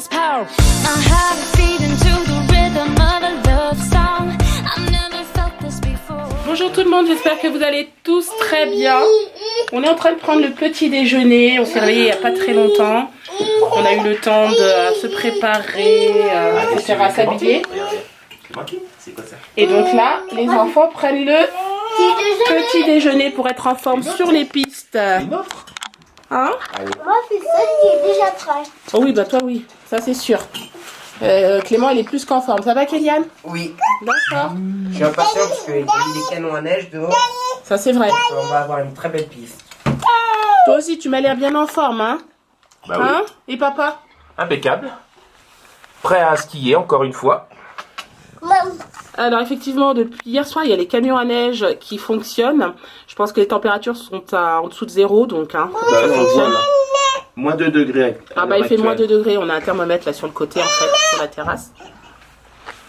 its power. My heart is beating to the rhythm of a love song. I've never felt this before. Bonjour tout le monde, j'espère que vous allez tous très bien. On est en train de prendre le petit déjeuner, on s'est réveillé il n'y a pas très longtemps. On a eu le temps de se préparer, etc., à s'habiller. Et donc là, les enfants prennent le petit déjeuner pour être en forme sur les pistes. Hein? Moi, c'est ça qui est déjà prêt. Oh oui, bah toi oui, ça c'est sûr. Clément, il est plus qu'en forme. Ça va, Kéliane? Oui. D'accord. Je suis impatient parce qu'il y a des canons à neige dehors. Ça c'est vrai. On va avoir une très belle piste. Toi aussi, tu m'as l'air bien en forme, hein? Bah oui. Hein? Et papa? Impeccable. Prêt à skier encore une fois. Alors effectivement, depuis hier soir, il y a les camions à neige qui fonctionnent. Je pense que les températures sont en dessous de 0, donc hein, ça fonctionne. Moins 2 degrés. Ah bah il fait moins 2 degrés, on a un thermomètre là sur le côté en fait, sur la terrasse.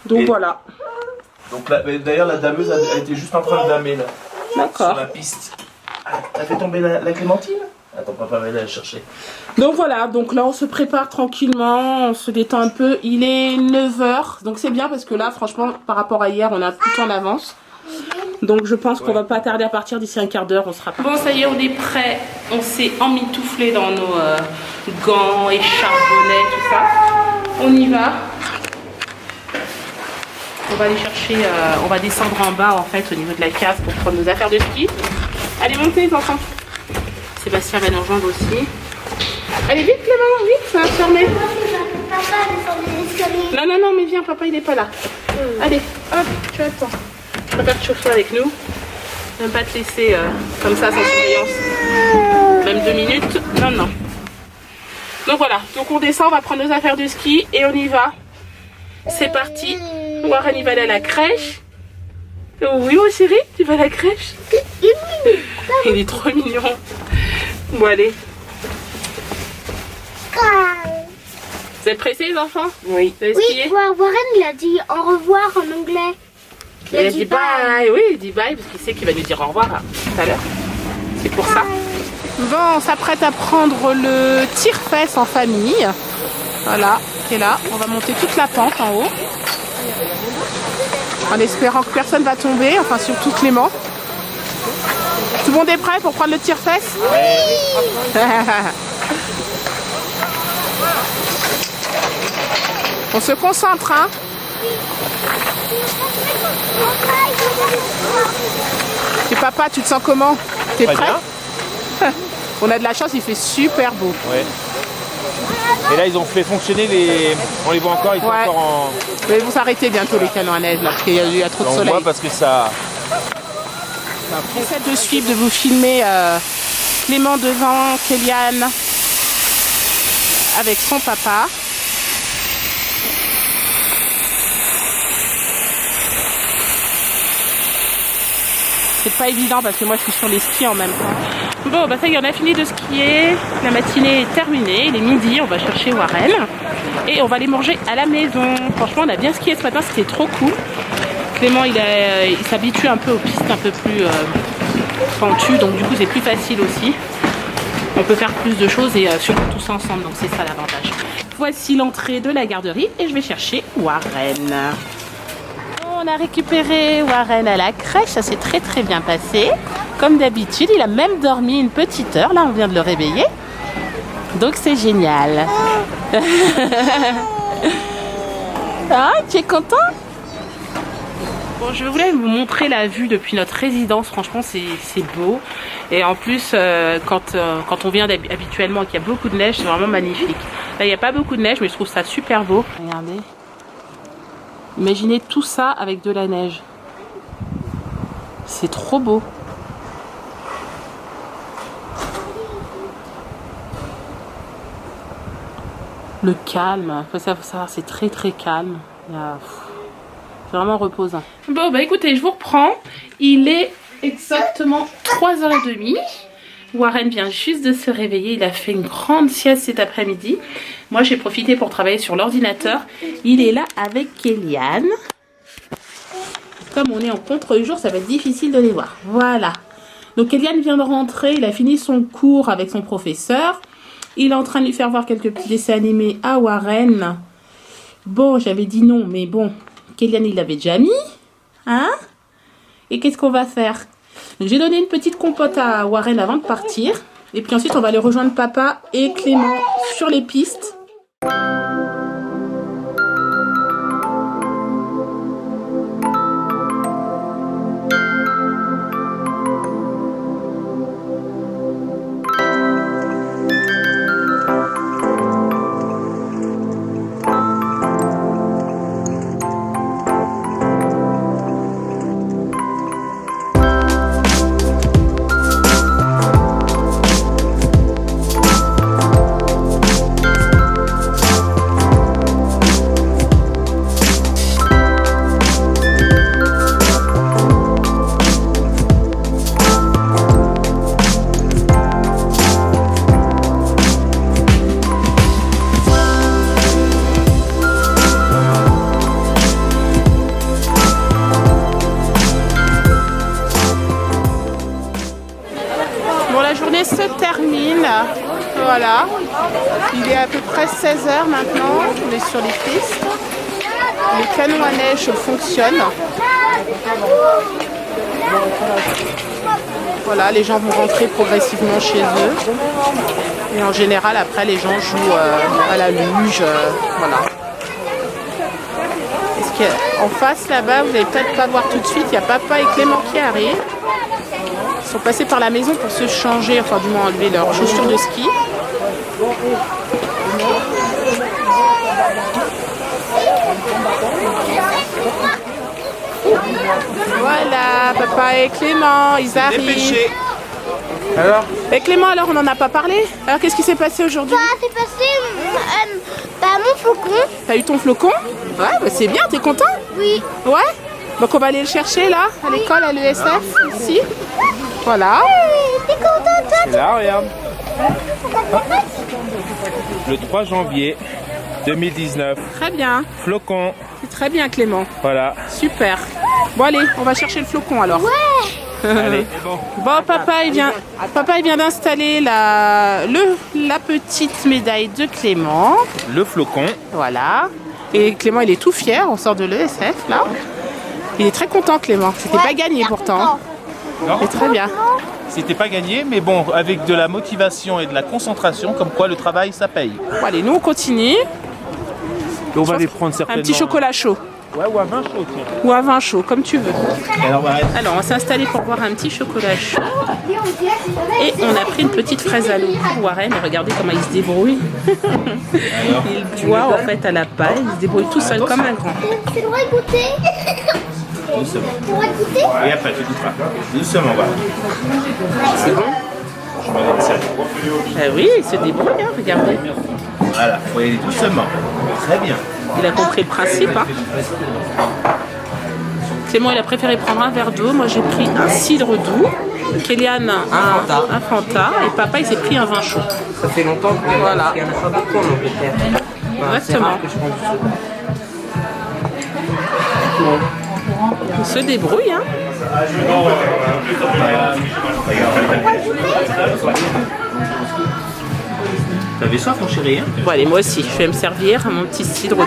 Donc Et- voilà. Donc là, d'ailleurs la dameuse a été juste en train de damer là, sur D'accord. la piste. Ah, t'as fait tomber la clémentine? Attends, papa va aller la chercher. Donc voilà, donc là on se prépare tranquillement, on se détend un peu. Il est 9 h, donc c'est bien parce que là franchement par rapport à hier on a tout en avance. Donc je pense qu'on va pas tarder à partir d'ici un quart d'heure, on sera parti. Bon ça y est, on est prêt, on s'est emmitouflé dans nos gants et charbonnets, tout ça. On y va. On va aller chercher, on va descendre en bas en fait au niveau de la cave pour prendre nos affaires de ski. Allez montez les enfants. Sébastien va nous rejoindre aussi. Allez vite Clément, vite, ça va se fermer. Papa descend des escaliers. Non, non, non, mais viens, papa il est pas là. Allez, hop, tu attends. Je préfère te chauffer avec nous. Je ne pas te laisser comme ça sans surveillance. Même 2 minutes. Non, non. Donc voilà, donc on descend, on va prendre nos affaires de ski et on y va. C'est parti. Warren il va aller à la crèche. Oui mon chéri, tu vas à la crèche? Il est trop mignon. Bon allez. Vous êtes pressés les enfants? Oui. Vous allez Oui, skier? Warren, il a dit au revoir en anglais. Il a dit bye, oui, il dit bye parce qu'il sait qu'il va nous dire au revoir tout à l'heure. C'est pour ça. Bon, on s'apprête à prendre le tire-fesse en famille. Voilà, qui est là. On va monter toute la pente en haut. En espérant que personne va tomber, enfin surtout Clément. Tout le monde est prêt pour prendre le tire-fesse? Oui. On se concentre, hein? Et papa, tu te sens comment? T'es Très prêt? bien. On a de la chance, il fait super beau. Ouais. Et là ils ont fait fonctionner les. On les voit encore, ils sont Ouais. encore en. Ils vont s'arrêter bientôt les canons à neige là, parce qu'il y a trop de On soleil. voit parce que ça. J'essaie de suivre, de vous filmer Clément devant, Kéliane avec son papa. C'est pas évident parce que moi je suis sur les skis en même temps. Bon bah ça y est, on a fini de skier. La matinée est terminée, il est midi, on va chercher Warren. Et on va les manger à la maison. Franchement on a bien skié ce matin, c'était trop cool. Clément il s'habitue un peu aux pistes un peu plus pentues, donc du coup c'est plus facile aussi. On peut faire plus de choses et surtout tous ensemble, donc c'est ça l'avantage. Voici l'entrée de la garderie et je vais chercher Warren. On a récupéré Warren à la crèche, ça s'est très très bien passé. Comme d'habitude, il a même dormi une petite heure, là on vient de le réveiller. Donc c'est génial. Ah, tu es content? Bon, je voulais vous montrer la vue depuis notre résidence, franchement c'est beau. Et en plus, quand on vient habituellement et qu'il y a beaucoup de neige, c'est vraiment magnifique. Là il n'y a pas beaucoup de neige, mais je trouve ça super beau. Regardez. Imaginez tout ça avec de la neige. C'est trop beau. Le calme, faut savoir, c'est très très calme. C'est vraiment reposant. Bon bah écoutez, je vous reprends. Il est exactement 3h30. Warren vient juste de se réveiller, il a fait une grande sieste cet après-midi. Moi j'ai profité pour travailler sur l'ordinateur. Il est là avec Kéliane. Comme on est en contre-jour, ça va être difficile de les voir. Voilà. Donc Kéliane vient de rentrer, il a fini son cours avec son professeur. Il est en train de lui faire voir quelques petits dessins animés à Warren. Bon, j'avais dit non, mais bon, Kélian, il l'avait déjà mis. Hein? Et qu'est-ce qu'on va faire? J'ai donné une petite compote à Warren avant de partir. Et puis ensuite, on va aller rejoindre papa et Clément sur les pistes. Se termine, voilà, il est à peu près 16h maintenant, on est sur les pistes, le canon à neige fonctionne, voilà, les gens vont rentrer progressivement chez eux, et en général après les gens jouent à la luge, voilà. En face là-bas, vous n'allez peut-être pas voir tout de suite, il y a papa et Clément qui arrivent. Ils sont passés par la maison pour se changer, enfin du moins enlever leurs chaussures de ski. Voilà, papa et Clément, ils arrivent. Dépêchez. Alors? Et Clément, alors on n'en a pas parlé? Alors qu'est-ce qui s'est passé aujourd'hui? C'est passé mon flocon. T'as eu ton flocon? Ouais, bah c'est bien, t'es content? Oui. Ouais? Donc on va aller le chercher là, à l'école, à l'ESF, ici. Voilà. T'es content, toi? C'est là, regarde. Le 3 janvier 2019. Très bien. Flocon. C'est très bien Clément. Voilà. Super. Bon allez, on va chercher le flocon alors. Ouais. Allez, c'est bon. Bon, papa il vient d'installer la petite médaille de Clément. Le flocon. Voilà. Et Clément il est tout fier, on sort de l'ESF là. Il est très content Clément. C'était pas gagné pourtant. Non, C'est très bien. c'était pas gagné, mais bon, avec de la motivation et de la concentration, comme quoi le travail, ça paye. Bon, allez, nous on continue. Et on va les prendre certainement. Un petit chocolat chaud. Ouais, ou un vin chaud, tiens. Ou un vin chaud, comme tu veux. Alors, Alors, on va s'installer pour boire un petit chocolat chaud. Et on a pris une petite fraise à l'eau pour Warren. Et regardez comment il se débrouille. Il boit en fait à la paille. Il se débrouille tout seul comme un grand. C'est le droit de goûter. doucement. C'est le droit de goûter. Et après, tu goûteras. Doucement, voilà. C'est bon? Je me donne ça. Oui, il se débrouille, hein, regardez. Voilà, faut y aller doucement. Très bien. Il a compris le principe. Hein. Clément, il a préféré prendre un verre d'eau. Moi, j'ai pris un cidre doux. Kélian, un Fanta. Et papa, il s'est pris un vin chaud. Ça fait longtemps que Voilà. il n'y en a pas beaucoup en Angleterre. Enfin, c'est Exactement. rare que je prends du soda. Il se débrouille. Hein. T'avais soif, mon chéri, hein? Bon, allez, moi aussi, je vais me servir mon petit cidre doux.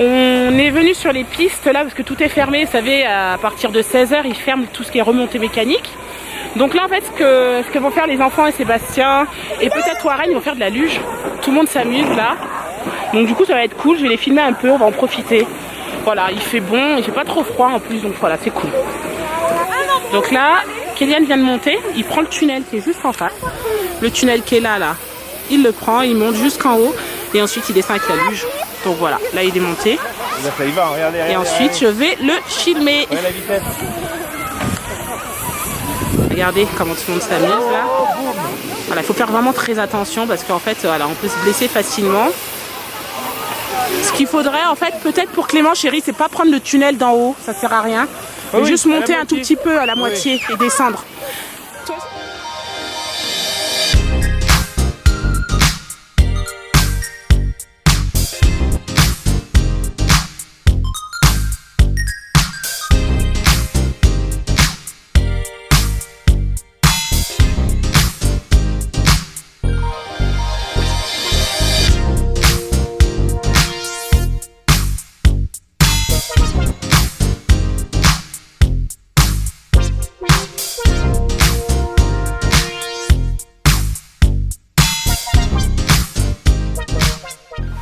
On est venu sur les pistes là parce que tout est fermé, vous savez, à partir de 16h ils ferment tout ce qui est remontée mécanique. Donc là en fait ce que vont faire les enfants et Sébastien et peut-être Warren, ils vont faire de la luge. Tout le monde s'amuse là. Donc du coup ça va être cool, je vais les filmer un peu, on va en profiter. Voilà, il fait bon, il fait pas trop froid en plus, donc voilà, c'est cool. Donc là, Kélian vient de monter, il prend le tunnel qui est juste en face. Le tunnel qui est là, il le prend, il monte jusqu'en haut et ensuite il descend avec la luge. Donc voilà, là il est monté. Là, ça y va, regardez. Et ensuite je vais le filmer. Ouais, la vitesse. Regardez comment tout le monde s'amuse là. Voilà, il faut faire vraiment très attention parce qu'en fait, voilà, on peut se blesser facilement. Ce qu'il faudrait en fait, peut-être pour Clément, chérie, c'est pas prendre le tunnel d'en haut, ça sert à rien. Mais Oui, juste à la monter un tout moitié. petit peu à la moitié et descendre.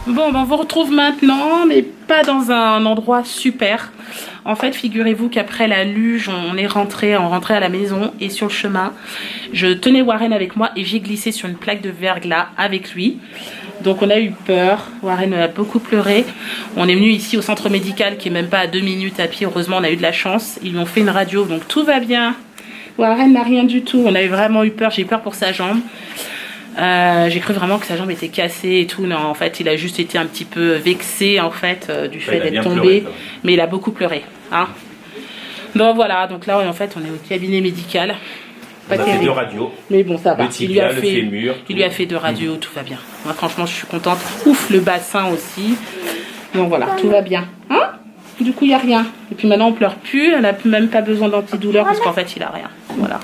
Bon, ben on vous retrouve maintenant, mais pas dans un endroit super. En fait, figurez-vous qu'après la luge, on rentrait à la maison et sur le chemin, je tenais Warren avec moi et j'ai glissé sur une plaque de verglas avec lui. Donc on a eu peur, Warren a beaucoup pleuré. On est venu ici au centre médical qui est même pas à 2 minutes à pied. Heureusement, on a eu de la chance. Ils lui ont fait une radio, donc tout va bien. Warren n'a rien du tout. On avait vraiment eu peur, j'ai eu peur pour sa jambe. J'ai cru vraiment que sa jambe était cassée et tout. Non, en fait, il a juste été un petit peu vexé en fait du fait d'être tombé, mais il a beaucoup pleuré. Hein. Donc voilà, donc là en fait, on est au cabinet médical. Pas On a fait 2 radios. Mais bon, ça va. Le tibia, le fémur. Il lui a fait 2 radios, tout va bien. Moi, franchement, je suis contente. Ouf, le bassin aussi. Donc voilà, tout va bien. Hein? Du coup, il n'y a rien. Et puis maintenant, on pleure plus. Elle n'a même pas besoin d'antidouleur parce qu'en fait, il a rien. Voilà.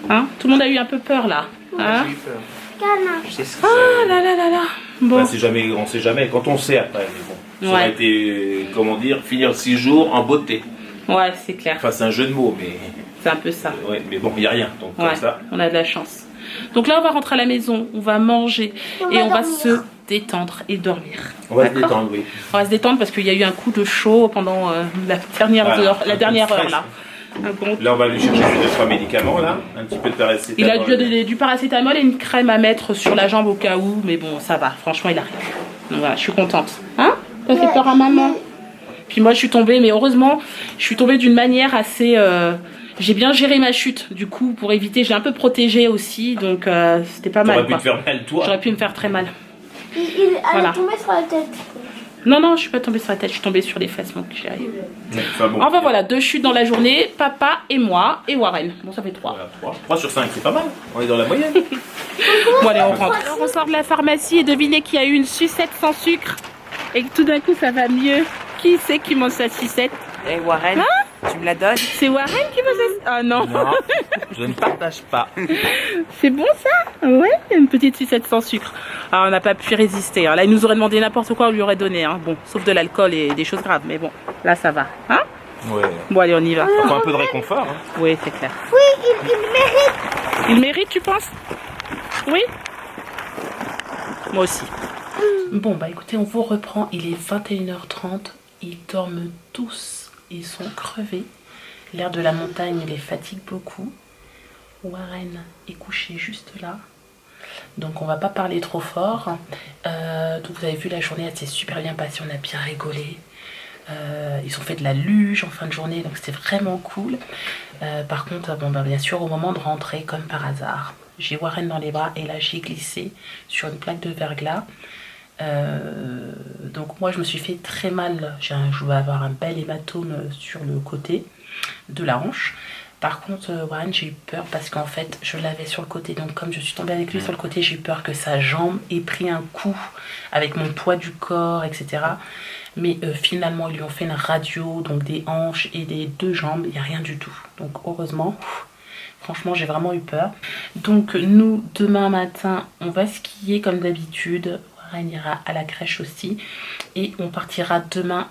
Hein? Tout le monde a eu un peu peur là. Hein? J'ai eu peur. Je sais ce que Ah là là là là. Bon. Bah, on sait jamais. Quand on sait après, mais bon. Ça Ouais. aurait été, comment dire, finir 6 jours en beauté. Ouais, c'est clair. Enfin, c'est un jeu de mots, mais. C'est un peu ça. Ouais, mais bon, il n'y a rien. Donc, Ouais, comme ça. on a de la chance. Donc là, on va rentrer à la maison, on va manger et on va se détendre et dormir. On va se D'accord? détendre, oui. On va se détendre parce qu'il y a eu un coup de chaud pendant la dernière Voilà. heure, la dernière heure Fraîche. là. Un gros- Là, on va lui chercher 2-3 médicaments, là. Un petit peu de paracétamol. Il a du paracétamol et une crème à mettre sur la jambe au cas où, mais bon, ça va. Franchement, il arrive. Donc voilà, je suis contente. Hein? T'as fait peur à maman? Puis moi, je suis tombée, mais heureusement, je suis tombée d'une manière assez... J'ai bien géré ma chute, du coup, pour éviter, j'ai un peu protégé aussi, donc c'était pas mal. T'aurais pu Quoi. te faire mal, toi. J'aurais pu me faire très mal. Elle Voilà. est tombée sur la tête. Non, non, je suis pas tombée sur la tête, je suis tombée sur les fesses, mon chéri. Enfin, bon. Enfin voilà, 2 chutes dans la journée, papa et moi et Warren. Bon, ça fait 3. Voilà, 3 sur 5, c'est pas mal. On est dans la moyenne. Bon, allez, on rentre. Alors, on sort de la pharmacie et devinez qui a eu une sucette sans sucre et que tout d'un coup ça va mieux. Qui c'est qui mange sa sucette? Et Warren, tu me la donnes? C'est Warren qui mange sa... Ah non, Non, je ne partage pas. c'est bon ça? Ouais, une petite sucette sans sucre. Ah, on n'a pas pu résister. Hein. Là, il nous aurait demandé n'importe quoi, on lui aurait donné. Hein. Bon, sauf de l'alcool et des choses graves, mais bon, là ça va. Hein? Ouais. Bon, allez, on y va. Enfin, un peu de réconfort. Hein. Oui, c'est clair. Oui, il mérite. Il mérite, tu penses? Oui? Moi aussi. Bon, bah écoutez, on vous reprend. Il est 21h30. Ils dorment tous. Ils sont crevés. L'air de la montagne les fatigue beaucoup. Warren est couché juste là. Donc on va pas parler trop fort. Donc vous avez vu, la journée elle s'est super bien passée. On a bien rigolé. Ils ont fait de la luge en fin de journée, donc c'était vraiment cool. Par contre, bon, bah, bien sûr, au moment de rentrer, comme par hasard, j'ai Warren dans les bras et là j'ai glissé sur une plaque de verglas. Donc moi je me suis fait très mal. Je vais avoir un bel hématome sur le côté de la hanche. Par contre, Warren, j'ai eu peur parce qu'en fait, je l'avais sur le côté. Donc, comme je suis tombée avec lui sur le côté, j'ai eu peur que sa jambe ait pris un coup avec mon poids du corps, etc. Mais finalement, ils lui ont fait une radio, donc des hanches et des 2 jambes. Il n'y a rien du tout. Donc, heureusement, franchement, j'ai vraiment eu peur. Donc, nous, demain matin, on va skier comme d'habitude. Warren ira à la crèche aussi. Et on partira demain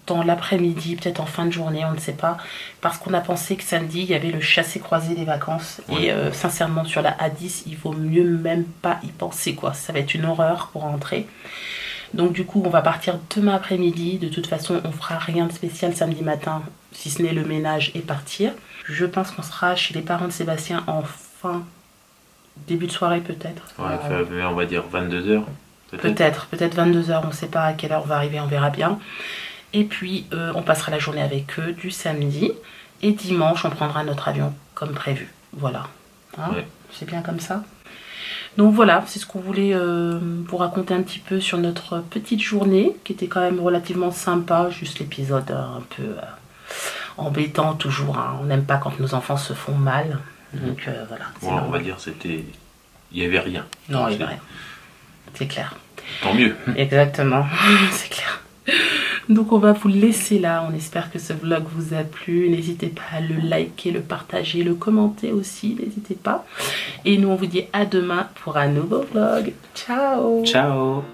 dans l'après-midi, peut-être en fin de journée, on ne sait pas, parce qu'on a pensé que samedi il y avait le chassé-croisé des vacances. Et sincèrement, sur la A10, il vaut mieux même pas y penser, quoi. Ça va être une horreur pour rentrer. Donc du coup, on va partir demain après-midi. De toute façon, on fera rien de spécial samedi matin, si ce n'est le ménage et partir. Je pense qu'on sera chez les parents de Sébastien en fin début de soirée peut-être. Ouais, on va dire 22h. Peut-être 22h, on ne sait pas à quelle heure on va arriver, on verra bien. Et puis on passera la journée avec eux du samedi. Et dimanche, on prendra notre avion comme prévu. Voilà. Hein, ouais. C'est bien comme ça. Donc voilà, c'est ce qu'on voulait vous raconter un petit peu sur notre petite journée, qui était quand même relativement sympa, juste l'épisode un peu embêtant toujours. Hein. On n'aime pas quand nos enfants se font mal. Donc voilà. Ouais, on va dire c'était... Il n'y avait rien. Non, il n'y avait rien. C'est clair. Tant mieux. Exactement, c'est clair. Donc on va vous laisser là, on espère que ce vlog vous a plu, n'hésitez pas à le liker, le partager, le commenter aussi, n'hésitez pas. Et nous on vous dit à demain pour un nouveau vlog. Ciao. Ciao.